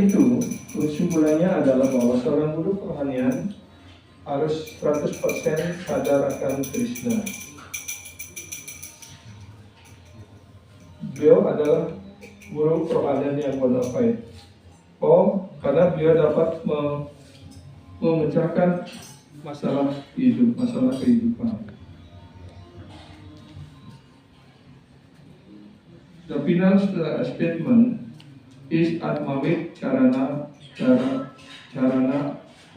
itu kesimpulannya adalah bahwa seorang guru kerohanian harus 100% sadar akan Krishna. Beliau adalah guru kerohanian yang bona fide. Karena beliau dapat memecahkan masalah kehidupan. The final statement is Atmavit Charana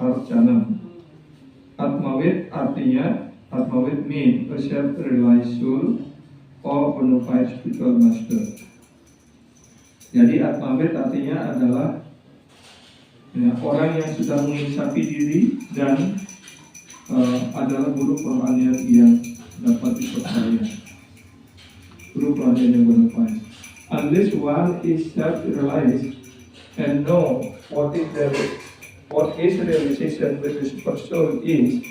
Archanam. Atmavit artinya, Atmavit means a self-realized soul or bona fide spiritual master. Jadi Atmavit artinya adalah orang yang sudah mengisapi diri dan adalah guru kerohanian yang dapat dipercaya. Guru kerohanian yang bona fide. Unless one is self-realized and know what his realization with the super soul is,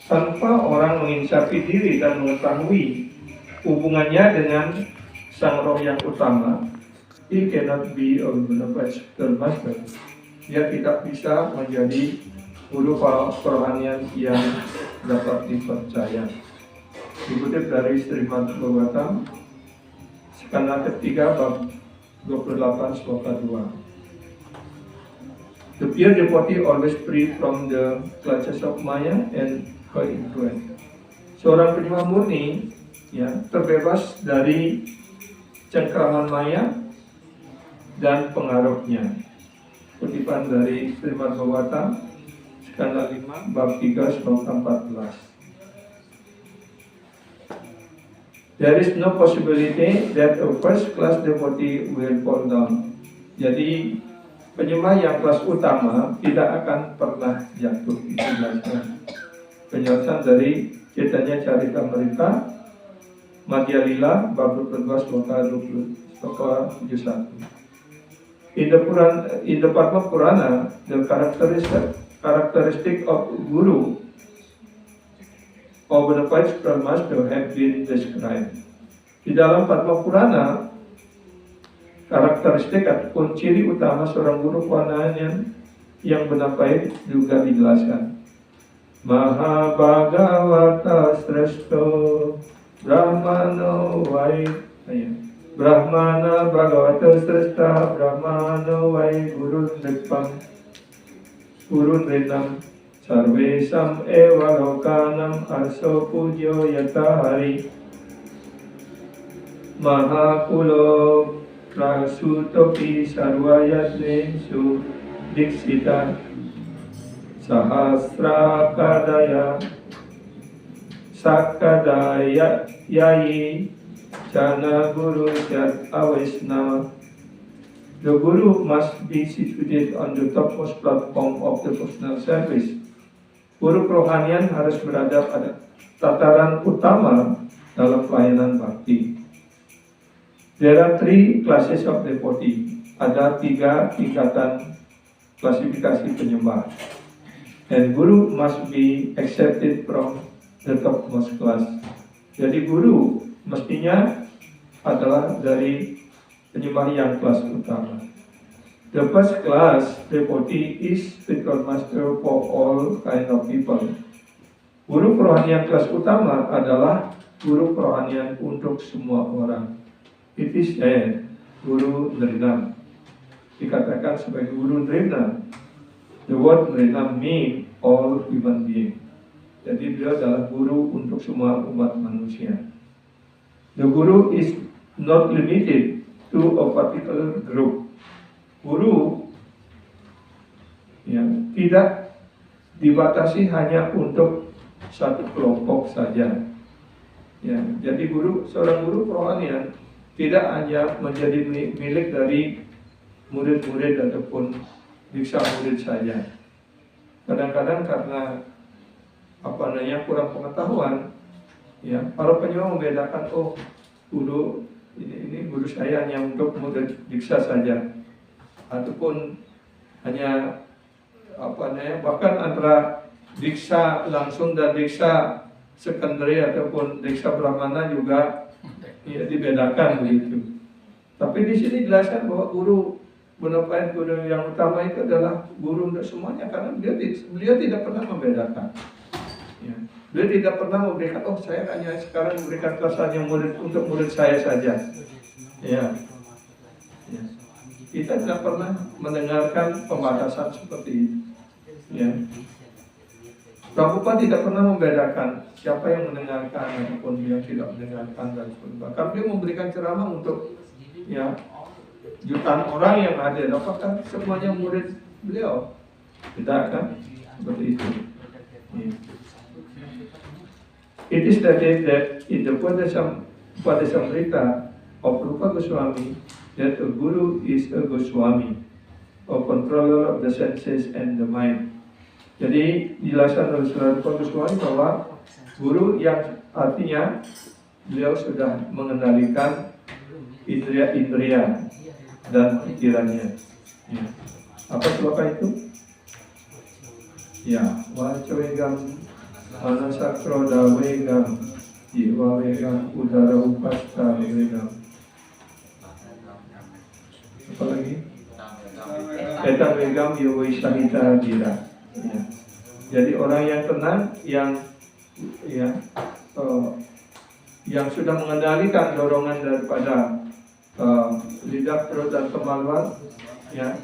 tanpa orang menginsapi diri dan mengetahui hubungannya dengan sang roh yang utama, he cannot be a bona fide spiritual master. Dia tidak bisa menjadi guru kerohanian yang dapat dipercaya. Dikutip dari Srimad Bhagavatam, skala ketiga bab 28 sloka 2. The pure devotee always free from the clutches of Maya and her influence. Seorang penyembah murni terbebas dari cengkraman Maya dan pengaruhnya. Kutipan dari Srimad Bhagavatam skala 5 bab 3 sloka 14. There is no possibility that a first class devotee will fall down. Jadi penyembah yang kelas utama tidak akan pernah jatuh. Itu penjelasan dari Chaitanya Charitamrita Madhya Lila bab 22 sloka 71. In the Padma Purana, the characteristic of guru of the five spiritual master have been described. Di dalam Padma Purana, karakteristik ataupun ciri utama seorang guru kerohanian yang benar-benar juga dijelaskan. Mahabhagavata Sreshto Brahmano Vai Brahmana Bhagavata Sreshta Brahmano Vai Gurun Rinam Sarvesam eva lokanam aso pujyo yatahari Mahakulo prasutopi sarvayatnesu diksita Sahasra kadaya sakadaya yayi jana guru jat avisnama. The guru must be situated on the topmost platform of the personal service. Guru kerohanian harus berada pada tataran utama dalam pelayanan bakti. There are 3 classes of devotee. Ada 3 tingkatan klasifikasi penyembah. And guru must be accepted from the topmost class. Jadi guru mestinya adalah dari penyembah yang kelas utama. The first class devotee is spiritual master for all kind of people. Guru kerohanian kelas utama adalah guru kerohanian untuk semua orang. It is Guru Nrinam. Dikatakan sebagai Guru Nrinam. The word Nrinam means all human being. Jadi beliau adalah guru untuk semua umat manusia. The guru is not limited to a particular group. Guru tidak dibatasi hanya untuk satu kelompok saja. Jadi seorang guru kerohanian tidak hanya menjadi milik dari murid-murid ataupun diksa murid saja. Kadang-kadang karena kurang pengetahuan, para penyembah membedakan, guru ini guru saya hanya untuk murid diksa saja, ataupun hanya bahkan antara diksa langsung dan diksa sekunderi ataupun diksa brahmana juga dibedakan begitu. Tapi di sini dijelaskan bahwa guru Bonaparte guru yang utama itu adalah guru untuk semuanya, karena beliau tidak pernah membedakan. Ya. Beliau tidak pernah memberikan, oh saya hanya sekarang memberikan kelas hanya murid untuk murid saya saja. Ya. Ya. Kita tidak pernah mendengarkan pembatasan seperti itu. Ya. Prabhupada tidak pernah membedakan siapa yang mendengarkan ataupun yang tidak mendengarkan dan sebagainya. Bahkan beliau memberikan ceramah untuk ya jutaan orang yang ada. Apakah semuanya murid beliau? Tidak kan? Seperti itu. Yeah. It is stated that in the Upadesamrita of Rupa Goswami that a guru is a Goswami, a controller of the senses and the mind. Jadi dijelaskan oleh Saudara Rupa Goswami bahwa guru yang artinya beliau sudah mengendalikan indria-indria dan pikirannya. Ya. Apa sloka itu? Ya, wacawegam, anasakro dawegam, jiwa wegam, udara upasta wegam. Apa lagi? Eta wegam yowoi sahita dira. Ya. Jadi orang yang tenang, yang sudah mengendalikan dorongan daripada lidah, perut dan kemaluan, ya,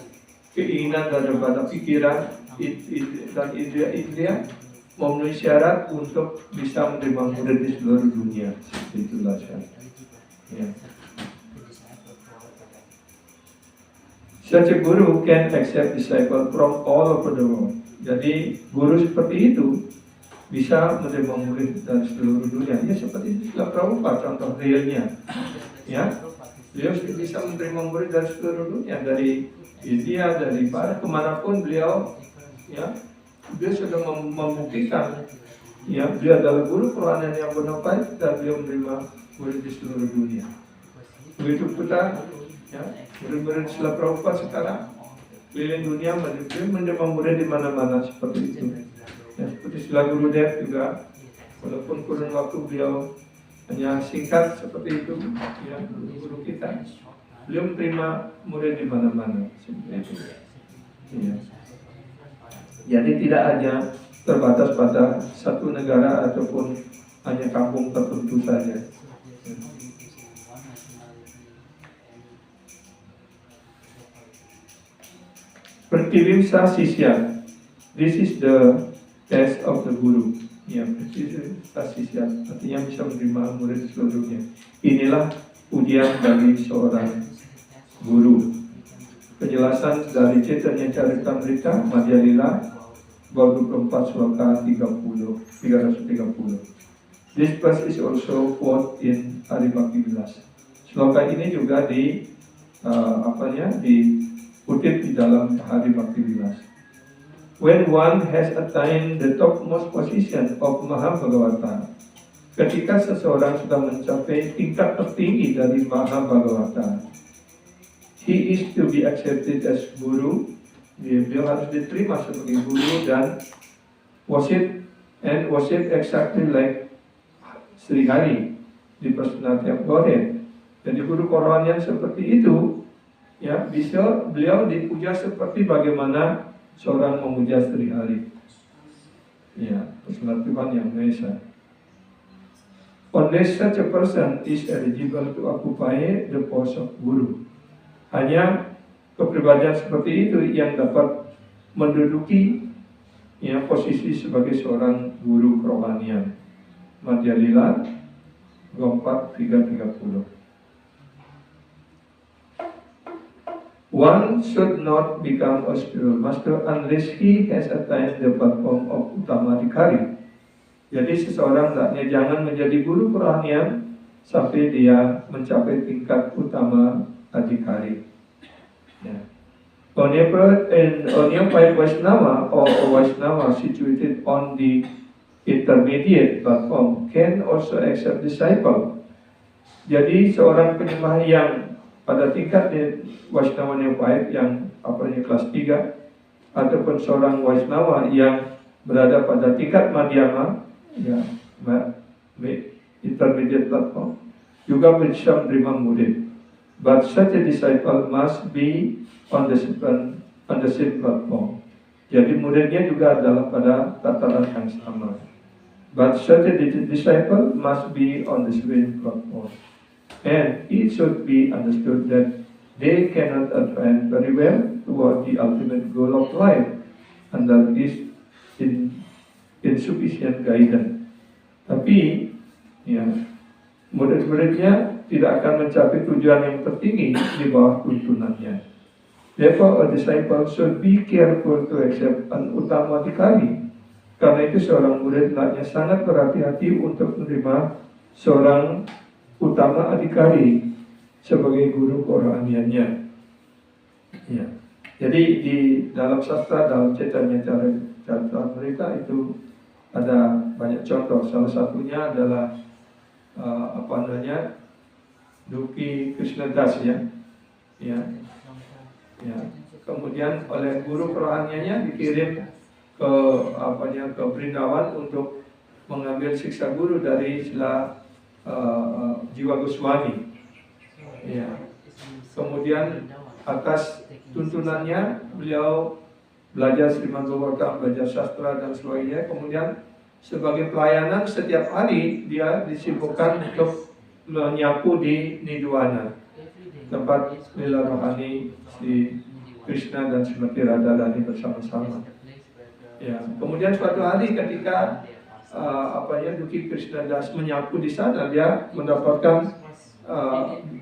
keinginan daripada pikiran dan indria memenuhi syarat untuk bisa menerima murid di seluruh dunia. Itulah syarat. Ya. Such a guru can accept disciple from all over the world. Jadi guru seperti itu bisa menerima murid dari seluruh dunia. Ya seperti itu Srila Prabhupada contoh realnya. Ya, beliau bisa menerima murid dari seluruh dunia, dari India, dari Barat, kemanapun beliau, ya, beliau sudah membuktikan, ya, beliau adalah guru kerohanian yang bonafide dan beliau menerima murid di seluruh dunia. Begitu pula, ya, murid-murid Srila Prabhupada sekarang keliling dunia menerima murid di mana-mana seperti itu. Ya, seperti Srila Gurudev juga, walaupun kurun waktu beliau hanya singkat seperti itu, ya, guru kita, beliau menerima murid di mana-mana seperti itu. Ya. Jadi tidak hanya terbatas pada satu negara ataupun hanya kampung tertentu saja. Ya. Praktivimsa sisya. This is the test of the guru. Ya, praktivimsa sisya artinya bisa menerima murid seluruhnya. Inilah ujian bagi seorang guru. Penjelasan dari Chaitanya Charitamrita Madhya Lila bab 24 sloka 330. This verse is also quoted in Haribhakti Vilas. Sloka ini juga dikutip di dalam Haribhakti Vilas. When one has attained the topmost position of Mahabhagavata, ketika seseorang sudah mencapai tingkat tertinggi dari Mahabhagavata, he is to be accepted as guru. Beliau harus diterima sebagai guru dan worship exactly like Sri Hari di personality of Godhead. Jadi guru kerohanian seperti itu, ya, bisa beliau dipuja seperti bagaimana seorang memuja Sri Hari. Ya, personality Tuhan yang Maha Esa. Only such a person is eligible to occupy the post of guru. Hanya kepribadian seperti itu yang dapat menduduki, ya, posisi sebagai seorang guru kerohanian. Madhya Lila 24:330. One should not become a spiritual master unless he has attained the platform of Uttamadhikari. Jadi seseorang jangan menjadi guru kerohanian sampai dia mencapai tingkat utama adhikari. Yeah. A neophyte Vaishnava or a Vaishnava situated on the intermediate platform can also accept disciple. Jadi seorang penyembah yang pada tingkat Vaishnava neophyte yang kelas 3 ataupun seorang Vaishnava yang berada pada tingkat madhyama, ya, intermediate platform, juga bisa menerima murid. But such a disciple must be on the same platform. Jadi muridnya juga adalah pada tataran yang sama. But certain disciple must be on the same platform. And it should be understood that they cannot advance very well toward the ultimate goal of life under this insufficient guidance. Tapi, ya, murid-muridnya tidak akan mencapai tujuan yang tertinggi di bawah tuntunannya. Therefore, a disciple should be careful to accept an utama dikali. Karena itu seorang murid hendaknya sangat berhati-hati untuk menerima seorang utama adhikari sebagai guru kerohaniannya. Ya. Jadi di dalam sastra, dalam Caitanya Charitamrita itu ada banyak contoh. Salah satunya adalah Duki Krishnadas ya. Kemudian oleh guru kerohaniannya dikirim ke Brindavan untuk mengambil siksa guru dari Srila Jiwa Goswami. Ya. Kemudian atas tuntunannya beliau belajar Srimad Bhagavatam, belajar sastra dan sebagainya. Kemudian sebagai pelayanan setiap hari dia disibukkan untuk menyapu di Nidwana, tempat lila rohani si Krishna dan Srimati Radharani bersama-sama. Ya, kemudian suatu hari ketika Duki Krishnadas menyapu di sana, dia mendapatkan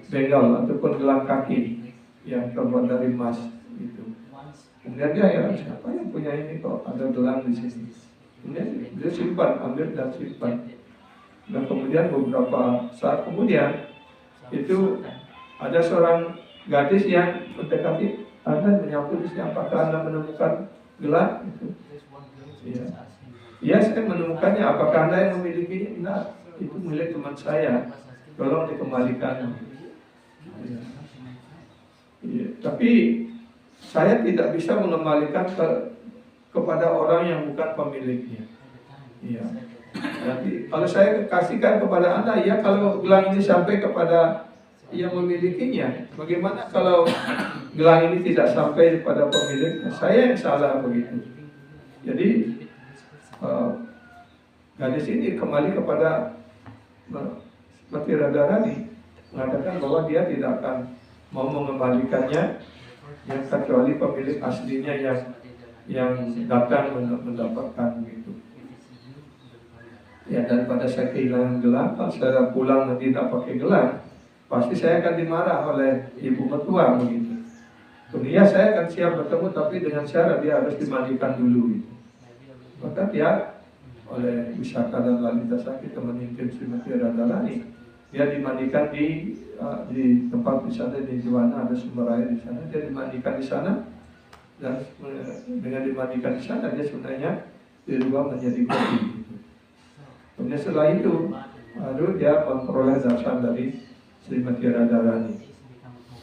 begal ataupun gelang kaki yang terbuat dari emas itu. Kemudian dia heran, siapa yang punya ini kok ada gelang di sini? Kemudian dia simpan, ambil dan simpan. Dan kemudian beberapa saat kemudian itu ada seorang gadis yang mendekati Anda, menyapu di sini, apakah Anda menemukan gelang itu? Ya, saya menemukannya. Apakah Anda yang memiliki? Nah, itu milik teman saya. Tolong dikembalikan. Ya, tapi saya tidak bisa mengembalikan kepada orang yang bukan pemiliknya. Ya. Jadi kalau saya kasihkan kepada Anda, ya kalau gelang ini sampai kepada yang memilikinya, bagaimana kalau gelang ini tidak sampai kepada pemiliknya? Saya yang salah begitu. Jadi gadis ini kembali kepada Srimati Radharani, mengatakan bahwa dia tidak akan mau mengembalikannya yang kecuali pemilik aslinya yang datang mendapatkan gitu. Ya, daripada saya kehilangan gelang, kalau saya pulang nanti tidak pakai gelang, pasti saya akan dimarah oleh ibu mertua begitu. Kemudian saya akan siap bertemu, tapi dengan syarat dia harus dimandikan dulu gitu. Maka dia oleh Wisaka dan Lalita Sakti, teman intim Srimati Radharani, dia dimandikan di tempat di sana di Nidwana, ada sumber air di sana. Dia dimandikan di sana, dan dengan dimandikan di sana dia sebenarnya dirubah menjadi kopi. Kemudian setelah itu baru dia memperoleh darshan dari Srimati Radharani.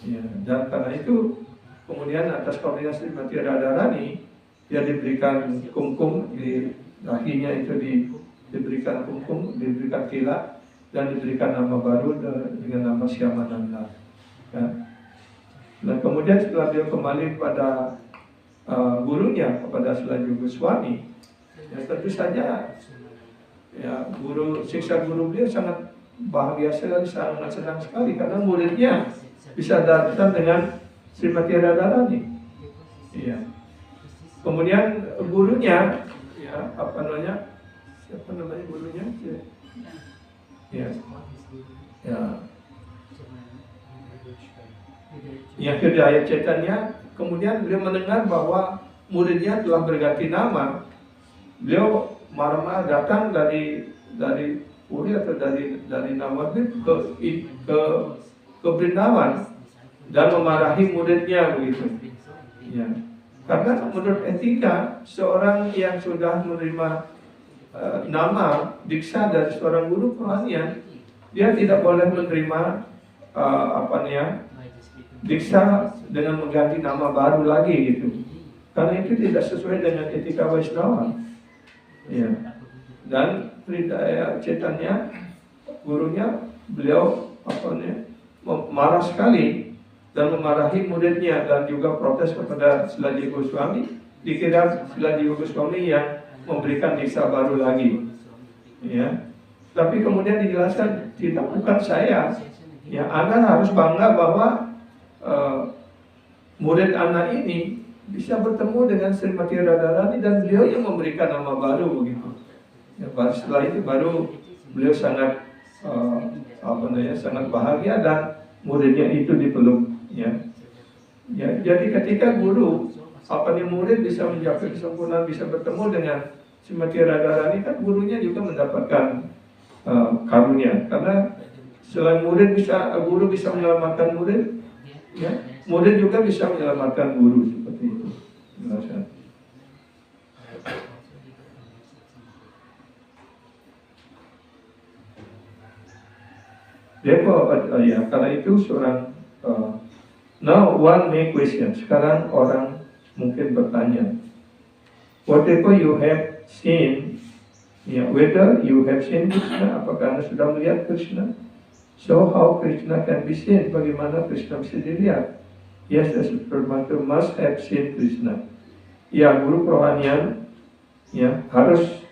Ya, dan karena itu kemudian atas koordinasi Srimati Radharani dia diberikan kumkum di dahinya, itu diberikan kumkum, diberikan kilat, dan diberikan nama baru dengan nama Syamananda. Ya. Dan kemudian setelah dia kembali kepada gurunya, kepada Srila Jiva Goswami, ya tentu saja ya siksa guru beliau sangat bahagia sekali, sangat senang sekali karena muridnya bisa datang dengan Srimati Radharani. Iya. Kemudian gurunya, ya siapa namanya gurunya? Ya. Yang kedua ayat Caitanya, kemudian beliau mendengar bahwa muridnya telah berganti nama. Beliau marah-marah datang dari Puri atau dari Navadvip ke Brindavan dan memarahi muridnya begitu. Ya. Karena menurut etika, seorang yang sudah menerima nama diksa dari seorang guru kerohanian, dia tidak boleh menerima diksa dengan mengganti nama baru lagi gitu. Karena itu tidak sesuai dengan etika Vaishnava. Ya. Dan Hridaya Caitanya, gurunya, beliau marah sekali dan memarahi muridnya dan juga protes kepada Sila Goswami. Dikira Sila Goswami yang memberikan diksa baru lagi, ya. Tapi kemudian dijelaskan tidak, bukan saya. Ya, Anda harus bangga bahwa murid anak ini bisa bertemu dengan Srimati Radharani dan beliau yang memberikan nama baru begitu. Ya, setelah itu baru beliau sangat sangat bahagia dan muridnya itu dipeluk. Ya, jadi ketika guru murid bisa mencapai kesempurnaan, bisa bertemu dengan Srimati Radharani, kan gurunya juga mendapatkan karunia. Karena selain murid guru bisa menyelamatkan murid, ya, murid juga bisa menyelamatkan guru, seperti itu. Jelaskan. Therefore, karena itu seorang now one may question. Sekarang orang mungkin bertanya, whatever you have seen, whether you have seen Krishna, apakah Anda sudah melihat Krishna? So how Krishna can be seen? Bagaimana Krishna bisa dilihat? Yes, as Paramatma must have seen Krishna. Ya, guru kerohanian harus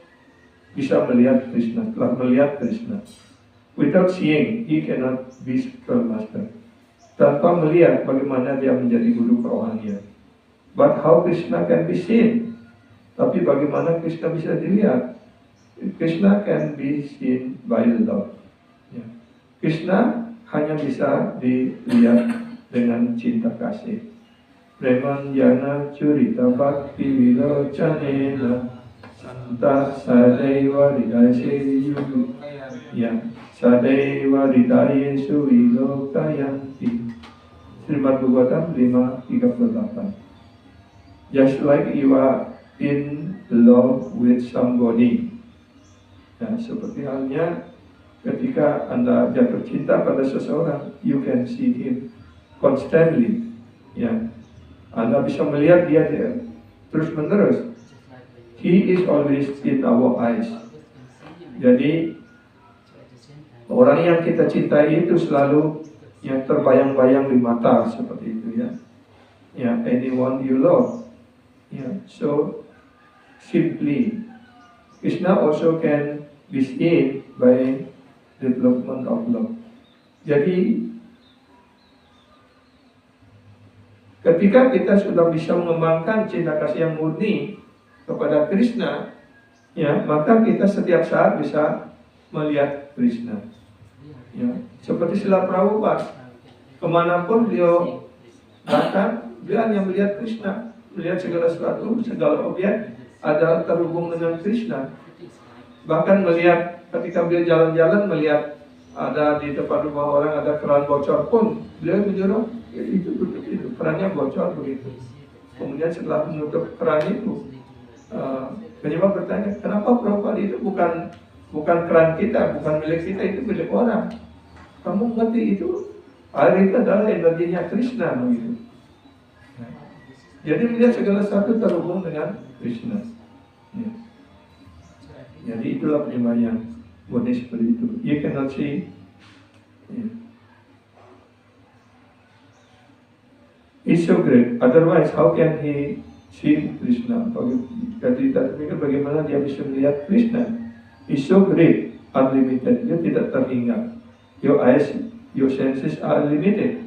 bisa melihat Krishna, telah melihat Krishna. Without seeing, he cannot be spiritual master. Tanpa melihat, bagaimana dia menjadi guru kerohanian? But how Krishna can be seen? Tapi bagaimana Krishna bisa dilihat? Krishna can be seen by love. Ya. Krishna hanya bisa dilihat dengan cinta kasih. Premanjana curita bhakti vilochanena santa sadaiva ridayeshu. Ya. Sadaiva ridayesu vilokayanti. Srimad Bhagavatam 5:38. Just like you are in love with somebody. Ya, seperti halnya ketika Anda jatuh cinta pada seseorang, you can see him constantly. Ya, Anda bisa melihat dia terus menerus. He is always in our eyes. Jadi orang yang kita cintai itu selalu yang terbayang-bayang di mata, seperti itu, ya. Ya, anyone you love. Ya, so simply, Krishna also can be seen by development of love. Jadi ketika kita sudah bisa mengembangkan cinta kasih yang murni kepada Krishna, ya, maka kita setiap saat bisa melihat Krishna. Ya, seperti Srila Prabhupada, kemanapun beliau datang, beliau hanya melihat Krishna, melihat segala sesuatu, segala objek ada terhubung dengan Krishna. Bahkan melihat ketika beliau jalan-jalan, melihat ada di depan rumah orang ada keran bocor pun, beliau menyuruh itu tutup itu, kerannya bocor begitu. Kemudian setelah menutup keran itu, penyebab bertanya, kenapa Prabhupada itu bukan keran kita, bukan milik kita, itu milik orang. Kamu ngerti itu? Air itu adalah energinya Krishna begitu. Jadi melihat segala sesuatu terhubung dengan Krishna. Ya. Jadi itulah penyembahan murni seperti itu. You cannot see. Yeah. He's so great. Otherwise, how can he see Krishna? Bagaimana dia bisa melihat Krishna? He's so great, unlimited. Dia tidak terhingga. Your eyes, your senses are limited.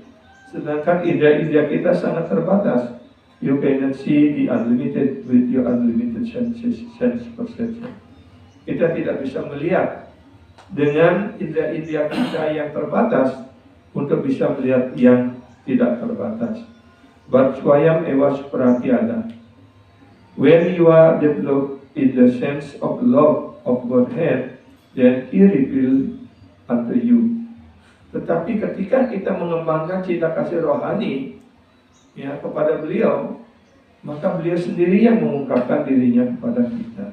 Sedangkan indera-indera kita sangat terbatas. You cannot see the unlimited with your unlimited senses, sense perception. Kita tidak bisa melihat dengan indera-indera kita yang terbatas untuk bisa melihat yang tidak terbatas. But swayam eva pratyada. When you are developed in the sense of love of Godhead, then He revealed unto you. Tetapi ketika kita mengembangkan cinta kasih rohani, ya, kepada beliau, maka beliau sendiri yang mengungkapkan dirinya kepada kita.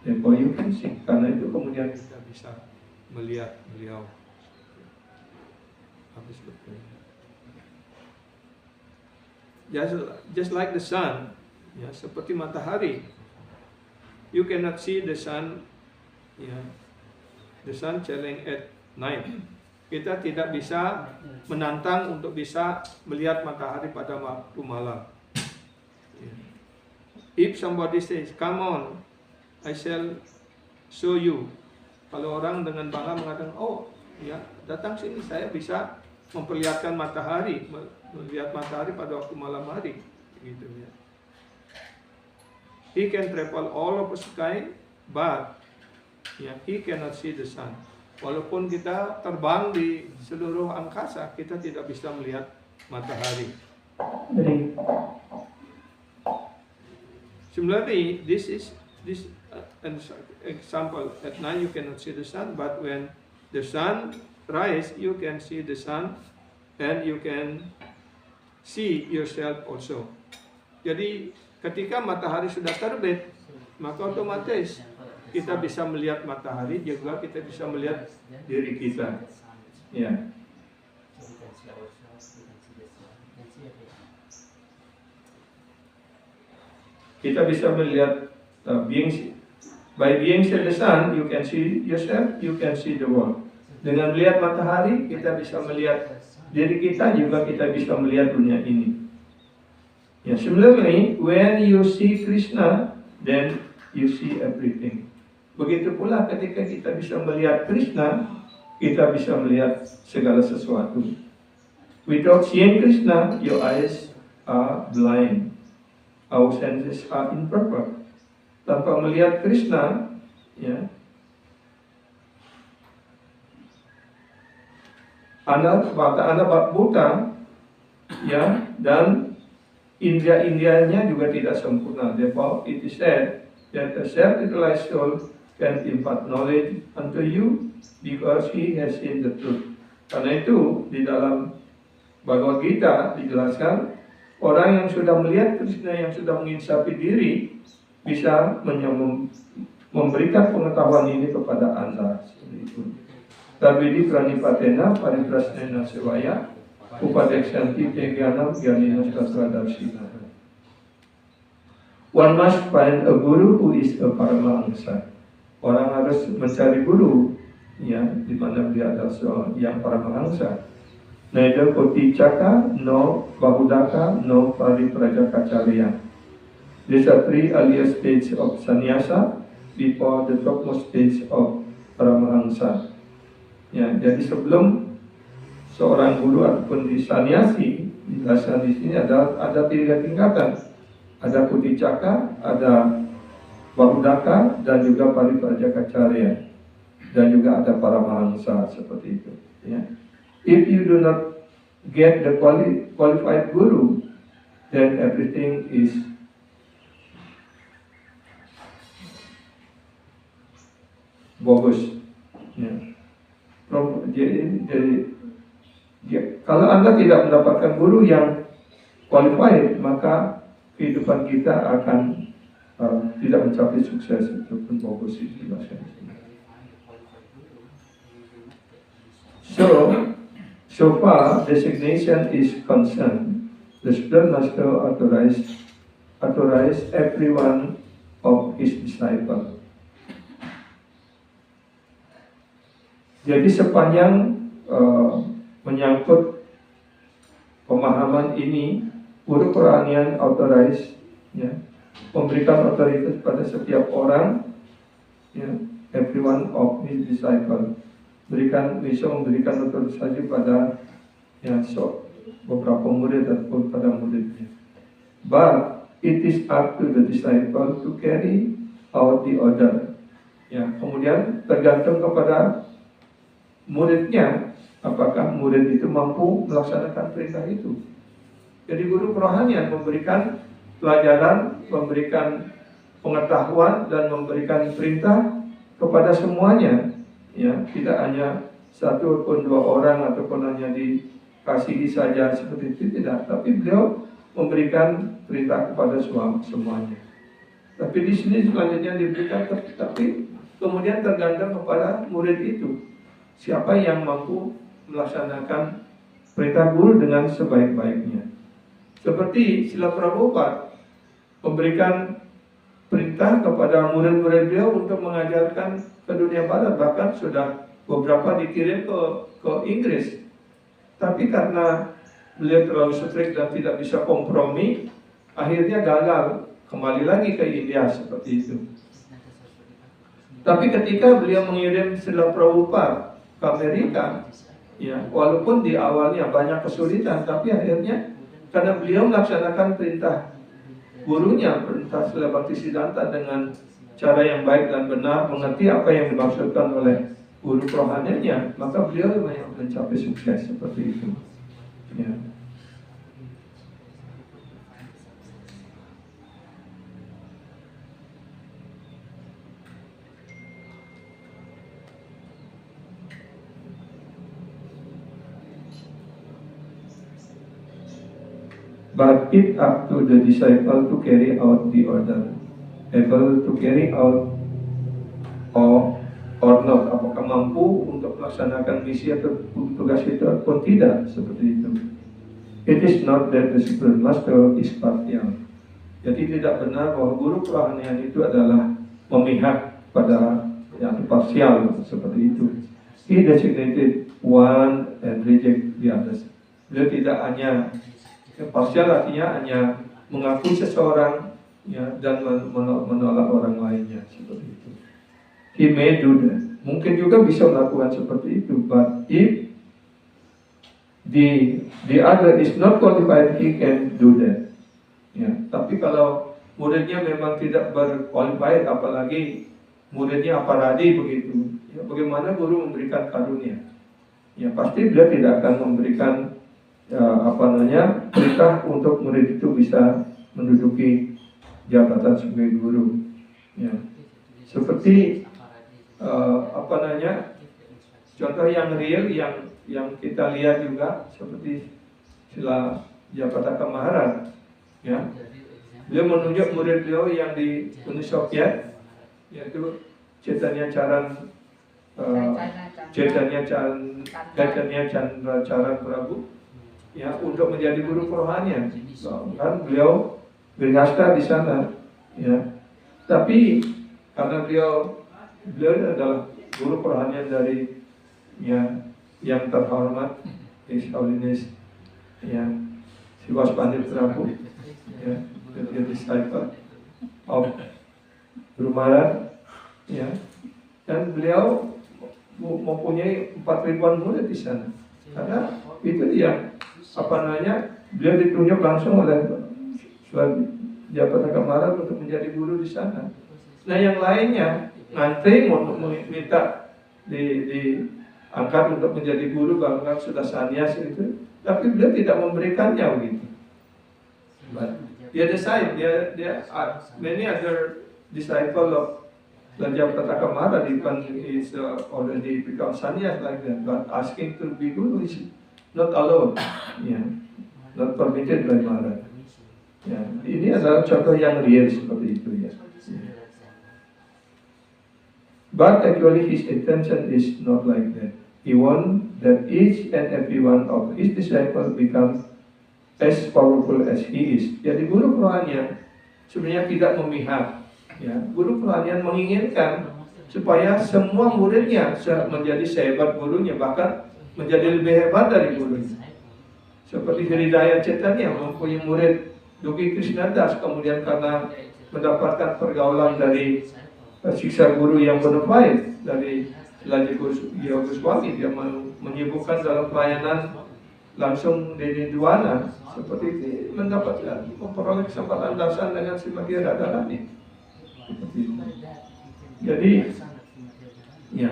Therefore you can see. Karena itu kemudian kita bisa melihat beliau. Habis betul. Just like the sun, ya, seperti matahari. You cannot see the sun, ya, the sun shining at night. kita tidak bisa menantang untuk bisa melihat matahari pada waktu malam. If somebody says, come on, I shall show you. Kalau orang dengan bangga mengatakan, oh ya datang sini, saya bisa memperlihatkan matahari, melihat matahari pada waktu malam hari, gitu ya. He can travel all over sky, but he cannot see the sun. Walaupun kita terbang di seluruh angkasa, kita tidak bisa melihat matahari. Similarly, this an example. At night you cannot see the sun, but when the sun rise, you can see the sun, and you can see yourself also. Jadi ketika matahari sudah terbit, maka otomatis kita bisa melihat matahari, juga kita bisa melihat diri kita. Ya. Kita bisa melihat by being see the sun, you can see yourself, you can see the world. Dengan melihat matahari, kita bisa melihat diri kita, juga kita bisa melihat dunia ini. Yeah, similarly, when you see Krishna, then you see everything. Begitu pula ketika kita bisa melihat Krishna, kita bisa melihat segala sesuatu. Without seeing Krishna, your eyes are blind. Our senses are imperfect. Tanpa melihat Krishna, ya, mata Anda buta, ya, dan indera-inderanya juga tidak sempurna. Therefore, it is said that a self-realized soul can impart knowledge unto you because he has seen the truth. Karena itu di dalam Bhagavad Gita dijelaskan, orang yang sudah melihat Krishna, yang sudah menginsafi diri, bisa memberikan pengetahuan ini kepada Anda. Tabidi pranipatena pariprasnena sewaya upadeksanti tegyanam gyanina sastradarsina. One must find a guru who is a paramahangsa. Orang harus mencari guru, ya, di mana dia adalah seorang yang paramahangsa. Neither Koticaka, no Bahudaka, no Pariprajakacarya. These are three earlier stages of sannyasa before the topmost stage of paramahangsa. Ya, jadi sebelum seorang guru ataupun disannyasi, dijelaskan di sini ada tiga tingkatan. Ada Kuticaka, ada Bahudaka, dan juga Pariprajakacarya, dan juga ada paramahangsa, seperti itu. Ya. If you do not get the qualified guru, then everything is bogus. Ya. Kalau Anda tidak mendapatkan guru yang qualified, maka kehidupan kita akan tidak mencapai sukses. Itu pun bogus itu. So far designation is concerned, the student master authorize every one of his disciple. Jadi sepanjang menyangkut pemahaman ini, guru kerohanian authorize, ya, memberikan otoritas pada setiap orang, ya, every one of his disciple. Bisa memberikan otorisasi pada, ya, beberapa murid ataupun pada muridnya. But it is up to the disciple to carry out the order. Ya, kemudian tergantung kepada muridnya, apakah murid itu mampu melaksanakan perintah itu. Jadi guru kerohanian memberikan pelajaran, memberikan pengetahuan, dan memberikan perintah kepada semuanya. Ya, tidak hanya satu ataupun dua orang ataupun hanya dikasihi saja seperti itu, tidak. Tapi beliau memberikan perintah kepada semuanya. Tapi di sini selanjutnya diberikan, tapi kemudian tergantung kepada murid itu. Siapa yang mampu melaksanakan perintah guru dengan sebaik-baiknya. Seperti Srila Prabhupada memberikan perintah kepada murid-murid beliau untuk mengajarkan ke dunia barat, bahkan sudah beberapa dikirim ke Inggris. Tapi karena beliau terlalu strict dan tidak bisa kompromi, akhirnya gagal, kembali lagi ke India seperti itu. Tapi ketika beliau mengirim Srila Prabhupada ke Amerika, ya, walaupun di awalnya banyak kesulitan, tapi akhirnya karena beliau melaksanakan perintah gurunya, perintah Srila Bhaktisiddhanta dengan cara yang baik dan benar, mengerti apa yang dimaksudkan oleh guru rohaninya, maka beliau mencapai sukses seperti itu. Ya. But it up to the disciple to carry out the order, able to carry out or not, apakah mampu untuk melaksanakan misi atau tugas itu atau tidak, seperti itu. It is not that the supreme master is partial. Jadi tidak benar bahwa guru kerohanian itu adalah memihak pada yang parsial, seperti itu. He designated one and reject the others. Beliau tidak hanya parsial, artinya hanya mengakui seseorang, ya, dan menolak orang lainnya, seperti itu. He may do that. Mungkin juga bisa melakukan seperti itu. But if the other is not qualified, he can do that. Ya, tapi kalau muridnya memang tidak berqualified, apalagi muridnya aparadi begitu, ya, bagaimana guru memberikan karunia? Ya, pasti beliau tidak akan memberikan perintah untuk murid itu bisa menduduki jabatan sebagai guru. Ya, seperti contoh yang real yang kita lihat juga seperti Srila Japataka Maharaj, ya, beliau menunjuk murid beliau yang di Uni Soviet, yaitu Chaitanya Chandra Charan Prabhu, ya, untuk menjadi guru kerohanian. Kan beliau berhasta di sana, ya, tapi karena beliau adalah guru kerohanian dari, ya, yang terhormat His Holiness, ya, Sivas Pandit Prabhu, ya, the disciple of Guru Maharaj, ya, dan beliau mempunyai 4.000 murid di sana. Karena itu dia beliau ditunjuk langsung oleh Japataka Maharaj untuk menjadi guru di sana. Nah, yang lainnya ngantri untuk minta diangkat untuk menjadi guru, bahkan sudah sannyas itu, tapi beliau tidak memberikannya begitu. Dia decide, dia many other disciple of Japataka Maharaj even is already become sannyas like that, but asking to be guru is not allowed, yeah, not permitted by Maharaj. Ya, ini adalah contoh yang real seperti itu, ya. But actually his intention is not like that. He wants that each and every one of his disciples become as powerful as he is. Jadi guru kerohanian sebenarnya tidak memihak. Ya, guru kerohanian menginginkan supaya semua muridnya menjadi sehebat gurunya, bahkan menjadi lebih hebat dari gurunya. Seperti Hridaya Chaitanya mempunyai murid Yogi Krishnadas, kemudian karena mendapatkan pergaulan dari siksa guru yang bonafide dari Laji Goswami, dia menyibukkan dalam pelayanan langsung di Nidwana, seperti ini mendapatkan memperoleh kesempatan dasan dengan Srimati Radharani. Jadi, ya,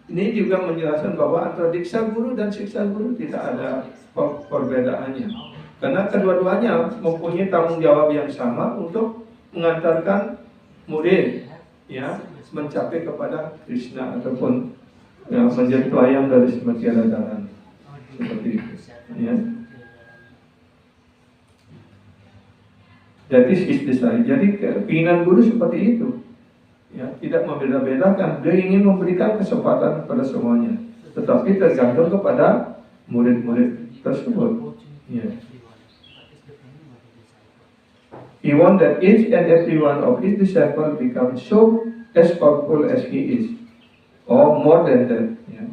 ini juga menjelaskan bahwa antara diksa guru dan siksa guru tidak ada perbedaannya, karena kedua-duanya mempunyai tanggung jawab yang sama untuk mengantarkan murid, ya, mencapai kepada Krishna ataupun, ya, menjadi pelayan dari Srimati Radharani, seperti itu, ya. Jadi keinginan guru seperti itu, ya, tidak membeda-bedakan. Dia ingin memberikan kesempatan kepada semuanya, tetapi tergantung kepada murid-murid tersebut, ya. He wants that each and every one of his disciples become so as powerful as he is. or more than that, ya,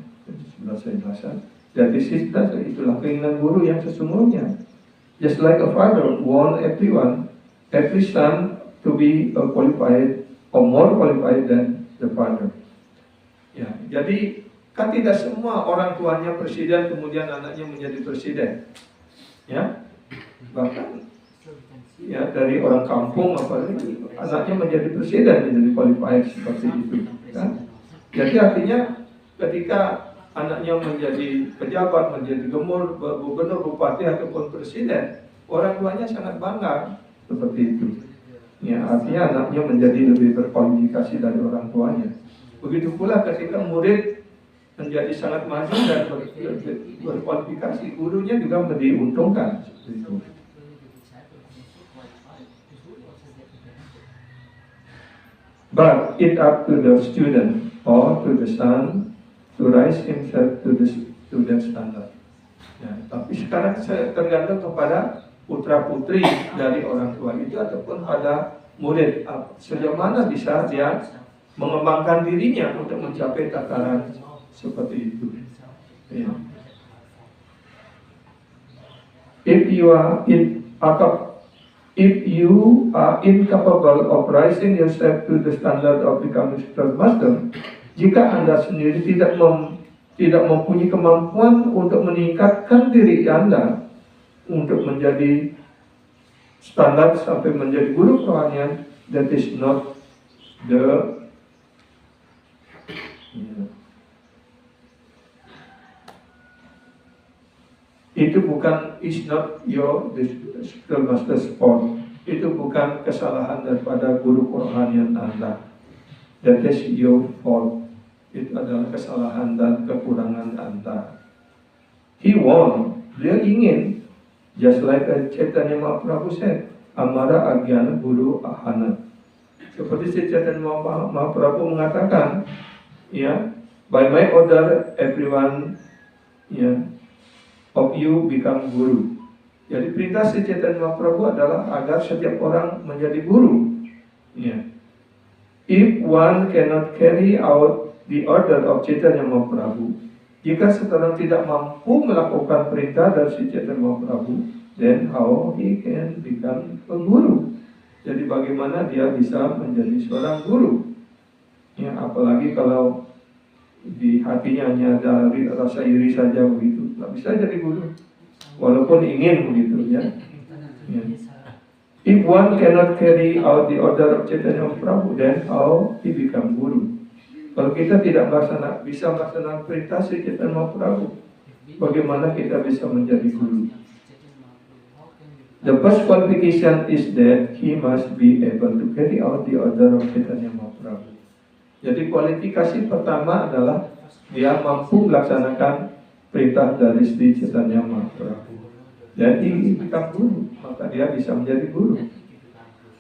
sudah saya jelaskan. That is his desire, itulah keinginan guru yang sesungguhnya. Just like a father want everyone, every son to be qualified or more qualified than the father. Ya, jadi kan tidak semua orang tuanya presiden kemudian anaknya menjadi presiden, ya. Bahkan ya dari orang kampung apalagi anaknya menjadi presiden, menjadi qualified seperti itu, kan? Jadi artinya ketika anaknya menjadi pejabat, menjadi gubernur, bupati ataupun presiden, orang tuanya sangat bangga seperti itu. Ya, artinya anaknya menjadi lebih berkualifikasi dari orang tuanya. Begitu pula ketika murid menjadi sangat maju dan berkualifikasi, gurunya juga diuntungkan seperti itu. But it up to the student or to the son to rise himself to that standard. Ya, tapi sekarang tergantung kepada putra putri dari orang tua itu ataupun pada murid sejauh mana bisa dia mengembangkan dirinya untuk mencapai tataran seperti itu. Ya. If you are incapable of rising yourself to the standard of becoming spiritual master, jika Anda sendiri tidak mempunyai kemampuan untuk meningkatkan diri Anda untuk menjadi standar sampai menjadi guru kerohanian, that is not the itu bukan is not your spiritual master's fault. Itu bukan kesalahan daripada guru kerohanian Anda. That is your fault. Itu adalah kesalahan dan kekurangan Anda. He want, dia ingin, just like Chaitanya Mahaprabhu said, Amara Agyana Guru Ahana. Seperti Chaitanya Mahaprabhu mengatakan, ya, by my order everyone, ya, of you become guru. Jadi perintah Chaitanya Mahaprabhu adalah agar setiap orang menjadi guru. Ya. If one cannot carry out the order of Chaitanya Mahaprabhu, jika seseorang tidak mampu melakukan perintah dari Chaitanya Mahaprabhu, then how he can become a guru? Jadi bagaimana dia bisa menjadi seorang guru? Ya, apalagi kalau di hatinya hanya ada rasa iri saja begitu, nggak bisa jadi guru, walaupun ingin begitu, ya. Ya. If one cannot carry out the order of Chaitanya Mahaprabhu, then how he become guru? Kalau kita tidak bisa melaksanakan perintah Chaitanya Mahaprabhu, bagaimana kita bisa menjadi guru? The first qualification is that he must be able to carry out the order of Chaitanya Mahaprabhu. Jadi kualifikasi pertama adalah dia mampu melaksanakan perintah dari Sri Chaitanya Mahaprabhu. Jadi become guru, maka dia bisa menjadi guru.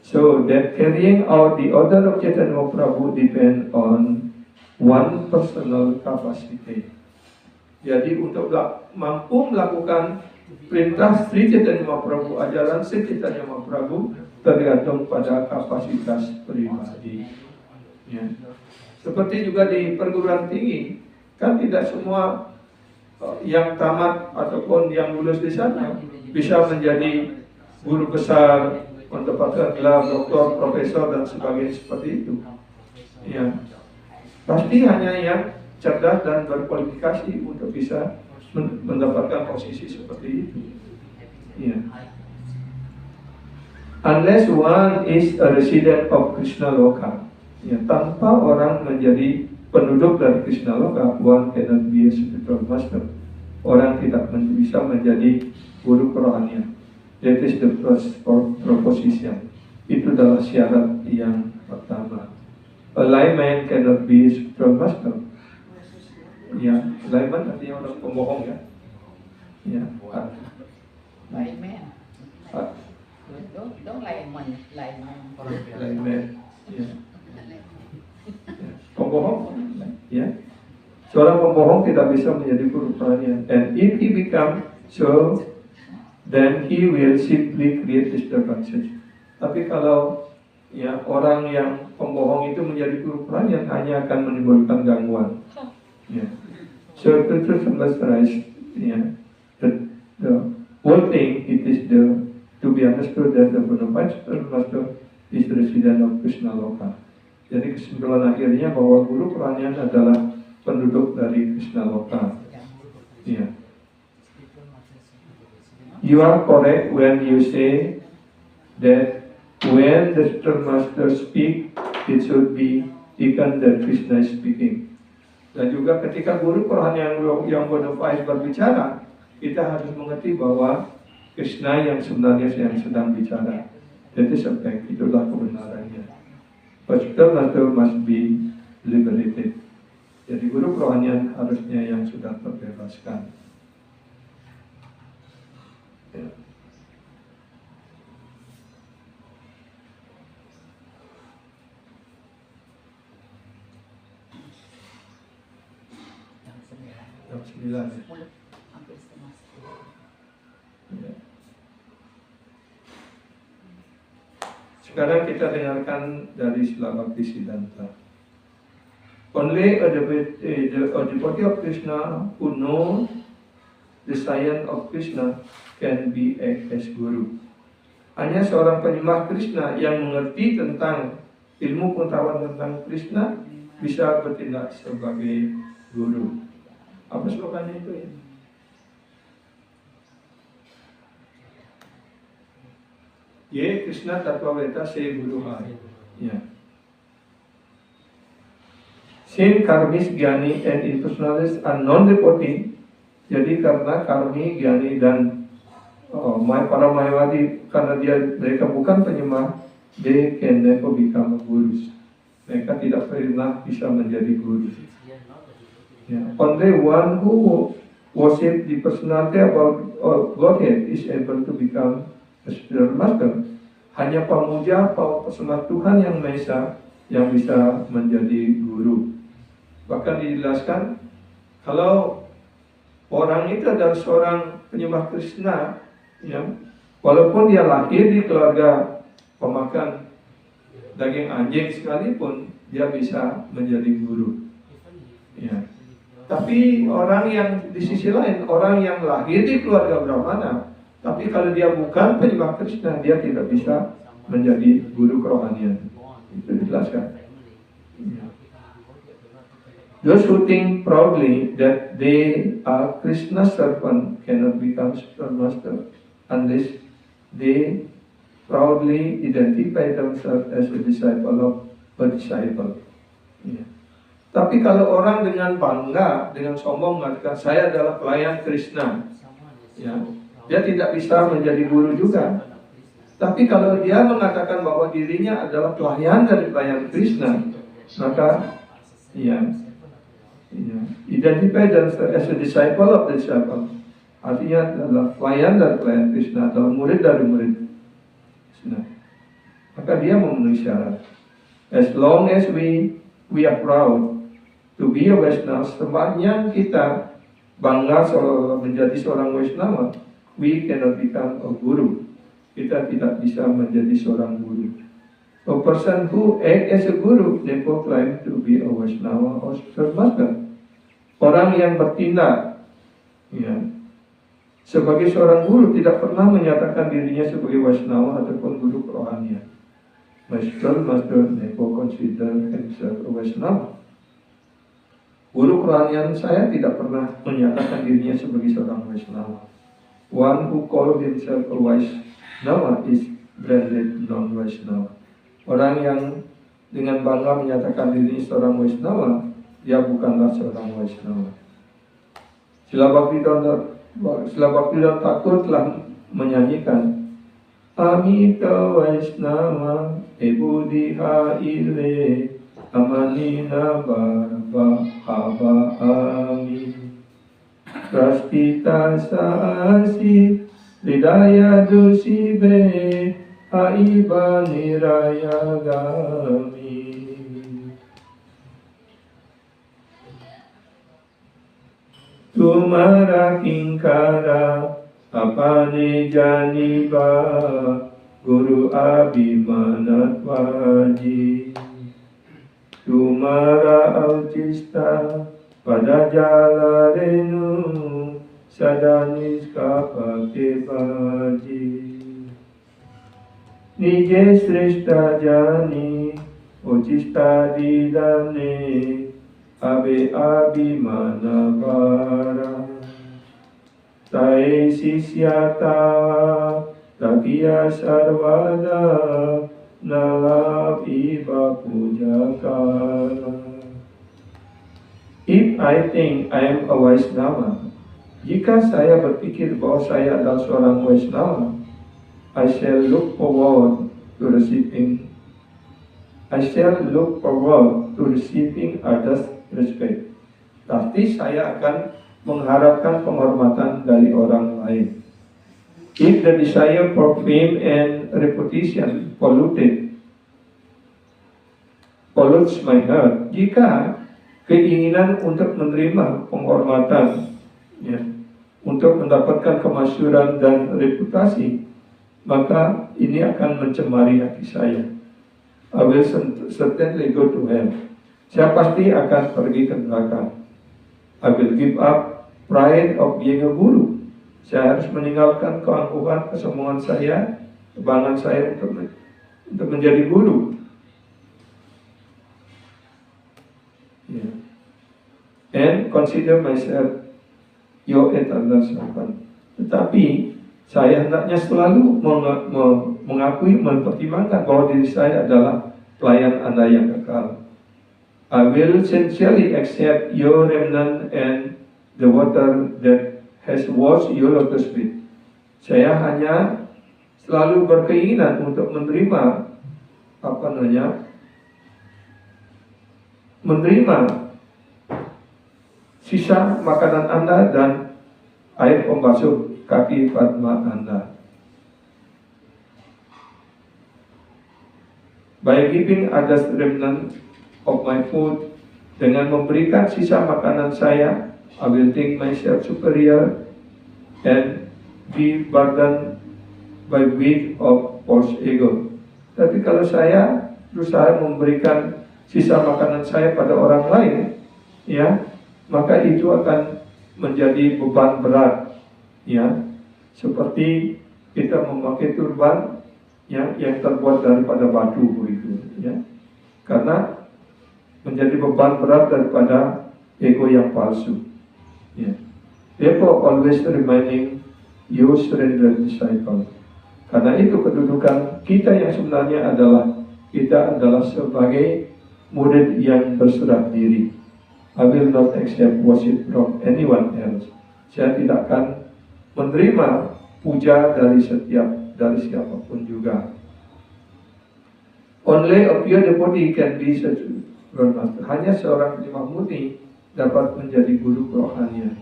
So that carrying out the order of Chaitanya Mahaprabhu depend on one personal capacity. Jadi untuk mampu melakukan perintah Sri Chaitanya Mahaprabhu, ajaran Sri Chaitanya Mahaprabhu tergantung pada kapasitas pribadi. Ya. Seperti juga di perguruan tinggi, kan tidak semua yang tamat ataupun yang lulus di sana bisa menjadi guru besar, mendapatkan gelar doktor, profesor dan sebagainya seperti itu. Ya. Pasti hanya yang cerdas dan berkualifikasi untuk bisa mendapatkan posisi seperti itu. Ya. Unless one is a resident of Krishna Loka, ya, tanpa orang menjadi penduduk dari Krishna Loka, one cannot be a spiritual master. Orang tidak bisa menjadi guru kerohanian. That is the first proposition. Itu adalah syarat yang pertama. A layman cannot be a spiritual master. Ya, layman artinya orang pembohong, ya. Ya. Layman. Don't layman. Layman. Ya. Pembohong, ya. Seorang pembohong tidak bisa menjadi guru kerohanian. And if he become so, then he will simply create disturbances. Tapi kalau Ya, orang yang pembohong itu menjadi guru Quran yang hanya akan menimbulkan gangguan. Ya. So to summarize, yeah, the whole thing it is to be understood that the bona fide spiritual master is the resident of Krishna Loka. Jadi kesimpulan akhirnya bahwa guru Quran adalah penduduk dari Krishna Loka. Yeah. You are correct when you say that when the spiritual master speak, it should be taken that Krishna is speaking. Dan juga ketika guru Quran yang bona fide berbicara, kita harus mengerti bahwa Krishna yang sebenarnya yang sedang bicara. That is a fact, itulah kebenarannya. But spiritual master must be liberated. Jadi guru Quran harusnya yang sudah terbebaskan. Ya. Jam 9 ya. Hampir setengah 10. Ya. Sekarang kita dengarkan dari Sila Bhaktisiddhanta. Only a devotee of Krishna who knows the science of Krishna can be act as guru. Hanya seorang penyembah Krishna yang mengerti tentang ilmu pengetahuan tentang Krishna bisa bertindak sebagai guru. Apa slogannya itu ya? Ye Krishna Tattva-veda Se Guru Hai. Ya. Since karmis, gyani, and impersonalists are non-reporting, jadi karena karmi, gyani, dan para mayawadi, karena mereka bukan penyembah, they can never become gurus. Mereka tidak pernah bisa menjadi guru. Yeah. Only one who worship the personality about Godhead is able to become a spiritual master. Hanya pemuja, pesemah Tuhan yang Maha Esa yang bisa menjadi guru. Bahkan dijelaskan kalau orang itu adalah seorang penyembah Krishna, ya, walaupun dia lahir di keluarga pemakan daging anjing sekalipun, dia bisa menjadi guru. Ya. Tapi orang yang di sisi lain, orang yang lahir di keluarga Brahmana, tapi kalau dia bukan penyembah Krishna, dia tidak bisa menjadi guru kerohanian. Itu dijelaskan. Those who think proudly that they are Krishna's servant cannot become spiritual master unless they proudly identify themselves as a disciple of a disciple. Yeah. Tapi kalau orang dengan bangga, dengan sombong mengatakan saya adalah pelayan Krishna, ya, dia tidak bisa menjadi guru juga. Tapi kalau dia mengatakan bahwa dirinya adalah pelayan dari pelayan Krishna, maka ya, identify themselves as a disciple of the disciple, artinya adalah pelayan dari pelayan Krishna atau murid dari murid Krishna. Maka dia memenuhi syarat. As long as we are proud to be a Vaishnava, sepanjang kita bangga menjadi seorang Vaishnava, we cannot become a guru. Kita tidak bisa menjadi seorang guru. A person who act as a guru never claim to be a Vaishnava or spiritual master. Orang yang bertindak, ya, sebagai seorang guru tidak pernah menyatakan dirinya sebagai Vaishnava ataupun guru kerohanian. My spiritual master never consider himself a Vaishnava. Guru kerohanian saya tidak pernah menyatakan dirinya sebagai seorang Vaishnava. One who calls himself a Vaishnava is branded non-Vaishnava. Orang yang dengan bangga menyatakan dirinya seorang Vaishnava, dia bukanlah seorang Vaishnava. Sila Bhaktivedanta Thakur telah menyanyikan Amita Vaishnava Ebudhiha Ile Amanina Bhava Ami Prastita Sasi Lidaya Dusibe Aiba Niraya Gami. Tumara kinkara apane janiba Guru Abhimanatwaji. Tumara autista pada jala renu sadanis kapake baji. Nije srishta jani uchista didane abe abhimana para. Tae sisyata takiya sarvada nalab iba pujakara. If I think I am a Vaishnava, jika saya berpikir bahwa saya adalah seorang Vaishnava, I shall look forward to receiving others' respect. Pasti saya akan mengharapkan penghormatan dari orang lain. If the desire for fame and reputation pollutes my heart, jika keinginan untuk menerima penghormatan, ya, untuk mendapatkan kemasyhuran dan reputasi, maka ini akan mencemari hati saya. I will certainly go to hell. Saya pasti akan pergi ke neraka. I will give up pride of being a guru. Saya harus meninggalkan keangkuhan, kesombongan saya, kebanggaan saya untuk menjadi guru. Yeah. And consider myself your eternal servant. Tetapi saya hendaknya selalu mengakui, mempertimbangkan bahwa diri saya adalah pelayan Anda yang kekal. I will sincerely accept your remnant and the water that has washed your lotus feet. Saya hanya selalu berkeinginan untuk menerima sisa makanan Anda dan air pembasuh kaki Padma Anda. By giving others remnant of my food, dengan memberikan sisa makanan saya, I will think myself superior and be burdened by weight of false ego. Tapi kalau saya berusaha memberikan sisa makanan saya pada orang lain, ya, maka itu akan menjadi beban berat, ya, seperti kita memakai turban yang terbuat daripada batu begitu, ya, karena menjadi beban berat daripada ego yang palsu. Yeah. Therefore, always remaining your surrendered disciple. Karena itu kedudukan kita yang sebenarnya kita adalah sebagai murid yang berserah diri. I will not accept worship from anyone else. Saya tidak akan menerima puja dari siapapun juga. Only a pure devotee can be such a master. Hanya seorang penyembah murni dapat menjadi guru kerohanian.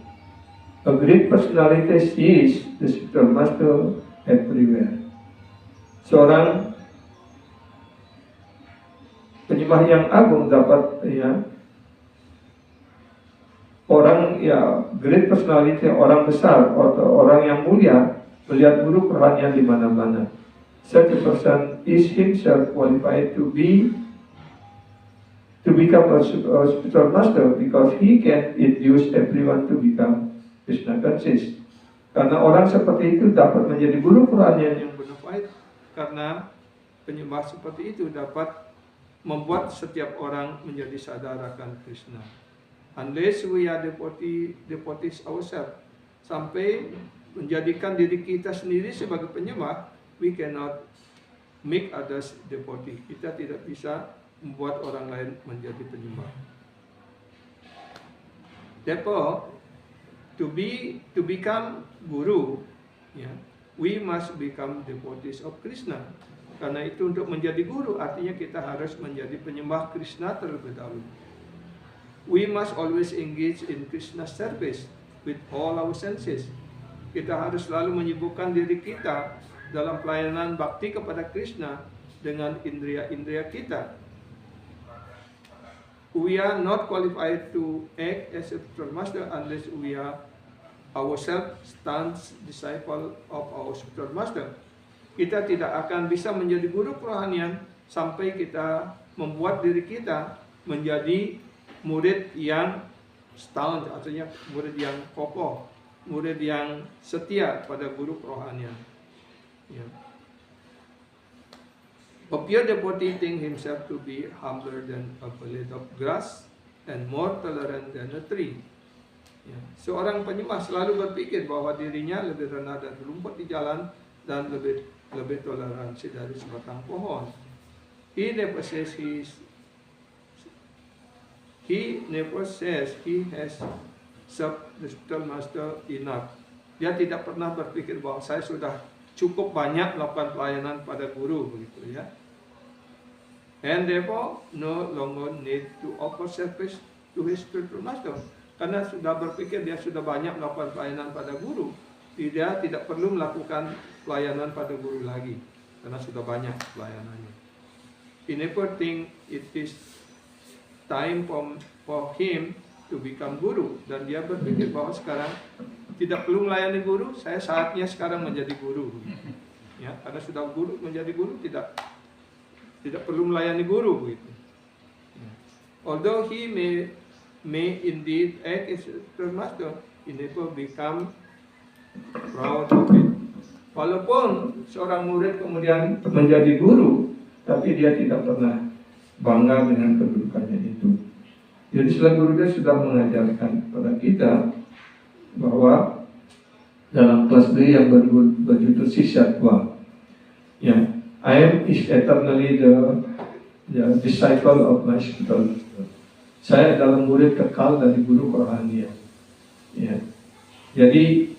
A great personality is the spiritual master everywhere. Seorang penyembah yang agung dapat, ya, great personality, orang besar atau orang yang mulia melihat guru kerohanian di mana-mana. Such a person is himself qualified to become a spiritual master because he can induce everyone to become Krishna conscious. Karena orang seperti itu dapat menjadi guru kerohanian yang bonafide, karena penyembah seperti itu dapat membuat setiap orang menjadi sadar akan Krishna. Unless we are devotees ourselves, sampai menjadikan diri kita sendiri sebagai penyembah, we cannot make others devotee. Kita tidak bisa membuat orang lain menjadi penyembah. Therefore, to become guru, ya, we must become devotees of Krishna. Karena itu untuk menjadi guru artinya kita harus menjadi penyembah Krishna terlebih dahulu. We must always engage in Krishna service with all our senses. Kita harus selalu menyibukkan diri kita dalam pelayanan bakti kepada Krishna dengan indria-indria kita. We are not qualified to act as a spiritual master unless we are ourselves staunch disciple of our spiritual master. kita tidak akan bisa menjadi guru kerohanian sampai kita membuat diri kita menjadi murid yang setahun, artinya murid yang kokoh, murid yang setia pada guru kerohanian. Ya. A pure devotee thinks himself to be humbler than a blade of grass and more tolerant than a tree. Ya. Seorang penyembah selalu berpikir bahwa dirinya lebih rendah dari rumput di jalan dan lebih toleransi dari sebatang pohon. He never says he has served the spiritual master enough. Dia tidak pernah berpikir bahwa saya sudah cukup banyak melakukan pelayanan pada guru, begitu ya. And therefore no longer need to offer service to his spiritual master. Karena sudah berpikir dia sudah banyak melakukan pelayanan pada guru, dia tidak perlu melakukan pelayanan pada guru lagi karena sudah banyak pelayanannya. He never think it is time for him to become guru, dan dia berpikir bahwa sekarang tidak perlu melayani guru, saya saatnya sekarang menjadi guru. Ya, karena sudah guru, menjadi guru tidak perlu melayani guru begitu. Although he may indeed act as a master, he never become proud of it. Walaupun seorang murid kemudian menjadi guru, tapi dia tidak pernah bangga dengan kedudukannya itu. Jadi setelah guru dia sudah mengajarkan kepada kita bahwa dalam kelas B yang berjudul Sisyatwa, ya, I am is eternally the disciple of my spiritual. Saya adalah murid kekal dari guru kerohanian. Ya. Jadi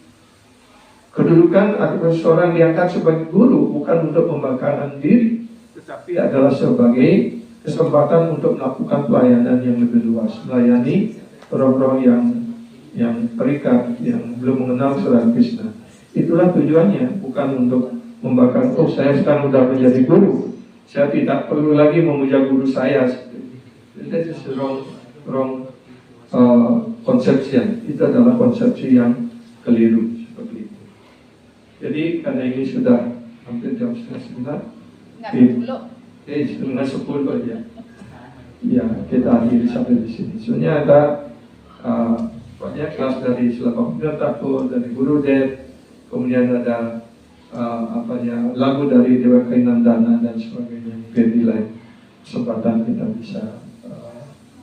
kedudukan atau seorang diangkat sebagai guru bukan untuk membanggakan diri, tetapi adalah sebagai kesempatan untuk melakukan pelayanan yang lebih luas, melayani orang-orang yang terikat, yang belum mengenal Saudara Krishna. Itulah tujuannya, bukan untuk membanggakan, oh saya sekarang sudah menjadi guru, saya tidak perlu lagi memuja guru saya. That is wrong conception. Itu adalah konsepsi yang keliru seperti itu. Jadi karena ini sudah hampir jam 9:30. Setengah 10 aja. Ya, kita akhiri sampai di sini. Sebenarnya ada banyak kelas dari Silapamudra Thakur, dari Guru Dev, kemudian ada lagu dari Dewa Kainandana dan sebagainya. Mungkin di lain kesempatan kita bisa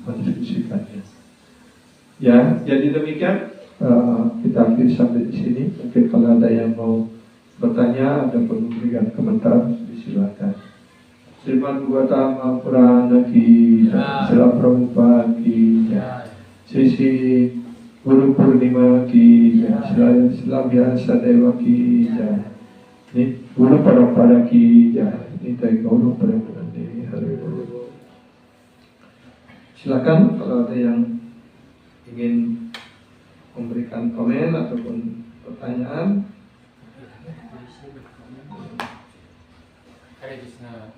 mendiskusikannya. Ya, jadi demikian kita akhiri sampai di sini. Mungkin kalau ada yang mau bertanya ataupun memberikan komentar, silakan. Srimad Bhagavatam Purana ki, Srila Prabhupada ki, Sisi Guru Purnima ki, Srila Vyasa Deva ki, Guru Parampara ki, Nitai Guru Parampara ki, Hari Guru. Silakan kalau ada yang ingin memberikan komen ataupun pertanyaan. Hare Krishna.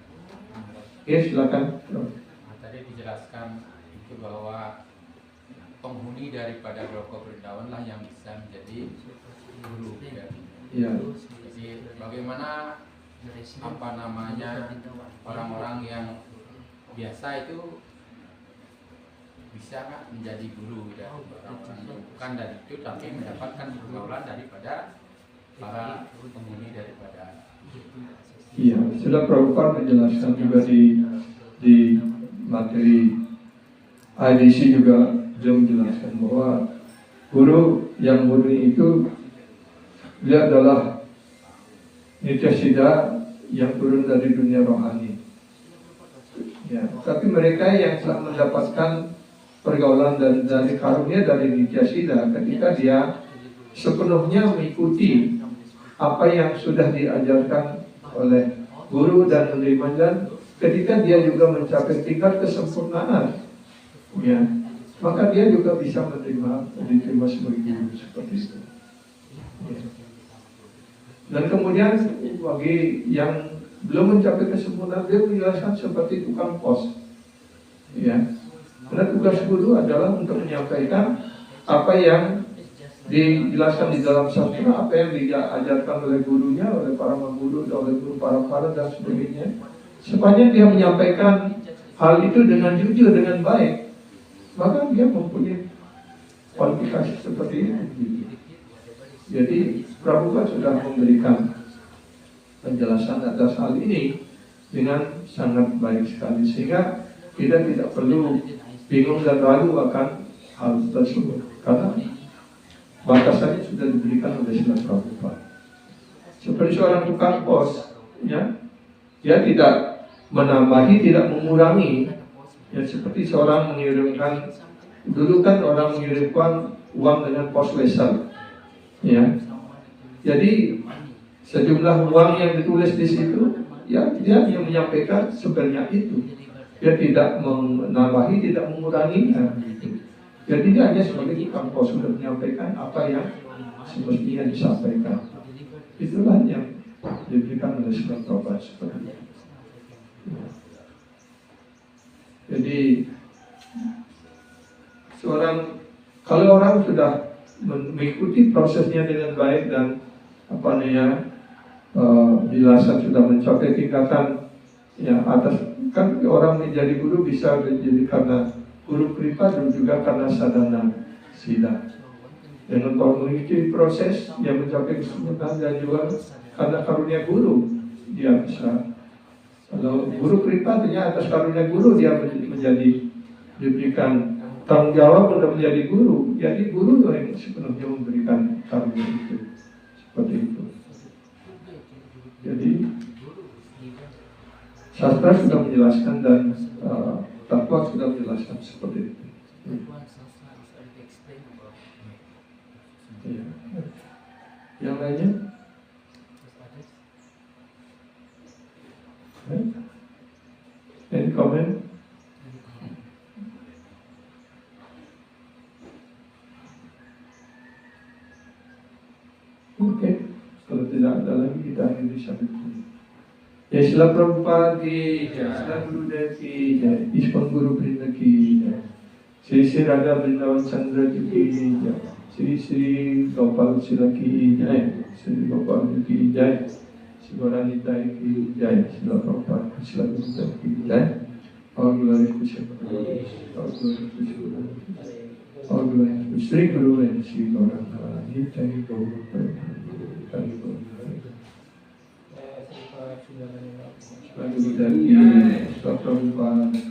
Oke, silakan. Tadi dijelaskan itu bahwa penghuni daripada Goloka Vrindavan lah yang bisa menjadi guru. Ya. Jadi bagaimana orang-orang yang biasa itu bisa nggak menjadi guru dan orang-orang yang bukan dari itu tapi mendapatkan pergaulan daripada para penghuni daripada. Iya, sudah Prabhupada menjelaskan juga di materi IDC juga beliau menjelaskan bahwa guru yang murni itu dia adalah Nityasiddha yang turun dari dunia rohani. Ya, tapi mereka yang telah mendapatkan pergaulan dari karunia dari Nityasiddha, ketika dia sepenuhnya mengikuti apa yang sudah diajarkan oleh guru dan menerima, ketika dia juga mencapai tingkat kesempurnaan, ya, maka dia juga bisa diterima sebagai guru seperti itu. Ya. Dan kemudian bagi yang belum mencapai kesempurnaan, dia menjelaskan seperti tukang pos. Ya. Karena tugas guru adalah untuk menyampaikan apa yang dijelaskan di dalam sastra apa yang diajarkan oleh gurunya, oleh para guru, oleh guru para dan sebagainya. Sepanjang dia menyampaikan hal itu dengan jujur, dengan baik, maka dia mempunyai kualifikasi seperti itu. Jadi Prabhupada sudah memberikan penjelasan atas hal ini dengan sangat baik sekali, sehingga kita tidak perlu bingung dan ragu akan hal tersebut, karena batasannya sudah diberikan oleh Srila Prabhupada. Seperti seorang tukang pos, ya, dia tidak menambahi, tidak mengurangi. Ya, seperti seorang mengirimkan, dulu kan orang mengirimkan uang dengan pos wesel, ya. Jadi sejumlah uang yang ditulis di situ, ya dia yang menyampaikan sebenarnya itu. Dia tidak menambahi, tidak mengurangi. Jadi dia hanya sebagai tukang pos sudah menyampaikan apa yang semestinya disampaikan. Itulah yang diberikan oleh Srila Prabhupada seperti itu. Jadi kalau orang sudah mengikuti prosesnya dengan baik dan penjelasan sudah mencapai tingkatan ya atas, kan orang menjadi guru bisa menjadi karena guru kripa dan juga karena sadhana sila. Dengan mengikuti proses yang mencapai kesempurnaan dan juga karena karunia guru dia bisa. Kalau guru kripa artinya atas karunia guru dia menjadi diberikan tanggung jawab untuk menjadi guru. Jadi guru yang sepenuhnya memberikan karunia itu. Seperti itu. Jadi sastra sudah menjelaskan dan takwa sudah menjelaskan seperti itu. Ya. Yang lainnya? Any comment? Oke, kalau tidak ada lagi kita akhiri sampai sini. Ya Srila Prabhupada ki, Srila Gurudev ki, Iskon Guru Brinda ki, Sri Sri Radha Vrindavan Chandra ki, Sri Gopal Sila ki, Sri Gopal ki, Sri Goranita ki, Srila Prabhupada, Srila Gurudev ki, All glory to Sri Guru, all glory to Sri Guru, all glory to Sri Guru and Sri Gauranga, Nitai Gauru Hari Gauru. Srila Gurudev ki, Srila Prabhupada ki,